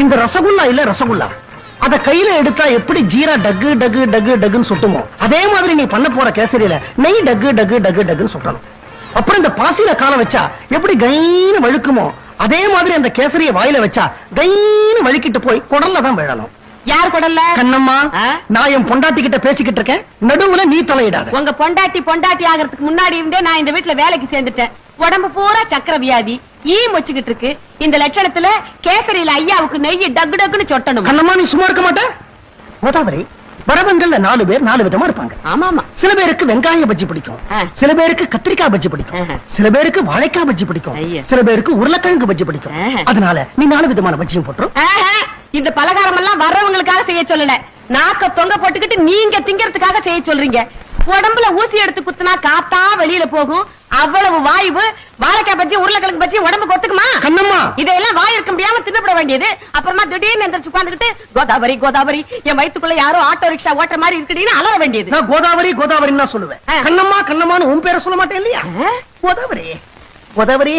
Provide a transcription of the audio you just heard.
இந்த ரசகுல்லா இல்ல ரசகுல்லா, அத கையில எடுத்தா எப்படி ஜீரா டக்கு டக்கு டக்கு டக்குன்னு சுட்டுமோ அதே மாதிரி நீ பண்ண போற கேசரியில நெய் டக்கு டக்கு டக்கு டக்குன்னு சுட்டணும். அப்புறம் இந்த பாசியில கால வச்சா எப்படி கைன்னு வழுக்குமோ அதே மாதிரி அந்த கேசரிய வாயில வச்சா கைன்னு வழுக்கிட்டு போய் குடல்ல தான் விழணும். யார் குடல்ல? கண்ணம்மா, நான் என் பொண்டாட்டி கிட்ட பேசிக்கிட்டு இருக்கேன், நடுவுல நீ தலையிடாத. உங்க பொண்டாட்டி ஆகிறதுக்கு முன்னாடி இருந்தே நான் இந்த வீட்டுல வேலைக்கு சேர்ந்துட்டேன். உடம்பு பூரா சக்கர வியாதி, ஈ மொச்சுக்கிட்டு இருக்கு. இந்த லட்சணத்துல கேசரியில ஐயாவுக்கு நெய் டக்கு டக்குன்னு சொட்டணும். கண்ணம்மா, நீ சும்மா இருக்க மாட்ட? கோதாவரி, வரவங்கள்ல 4 பேர் 4 விதமா இருப்பாங்க. ஆமாமா. சில பேருக்கு வெங்காய பஜ்ஜி பிடிக்கும், சில பேருக்கு கத்திரிக்காய் பஜ்ஜி பிடிக்கும், சில பேருக்கு வாழைக்காய் பஜ்ஜி பிடிக்கும், சில பேருக்கு உருளைக்கிழங்கு பஜ்ஜி பிடிக்கும். அதனால நீ 4 விதமான பஜ்ஜியும் போட்டுரும். இந்த பலகாரம் எல்லாம் வர்றவங்களுக்காக செய்ய சொல்லல, நாக்க தொங்க போட்டுக்கிட்டு நீங்க திங்கறதுக்காக செய்ய சொல்றீங்க. உடம்புல ஊசி எடுத்து குத்துனா காத்தா வெளியில போகும். அவ்வளவு வாய்வு வாழைக்காய் பஜ்ஜி உருளைக்கிழங்கு பஜ்ஜி உடம்புக்கு ஒத்துக்குமா? கண்ணம்மா, இதெல்லாம் வாய் இருக்க முடியாம தின்னப்பட வேண்டியது. அப்புறமா திடீர்னு எந்திரிச்சு உட்கார்ந்துகிட்டு கோதாவரி கோதாவரி என் வயித்துக்குள்ள யாரோ ஆட்டோ ரிக்ஷா ஓட்டுற மாதிரி இருக்குன்னு அலற வேண்டியது. நான் கோதாவரி கோதாவரின்னு தான் சொல்லுவேன். கண்ணம்மா கண்ணம்மான்னு உன் பேரை சொல்ல மாட்டேன் இல்லையா? கோதாவரி கோதாவரி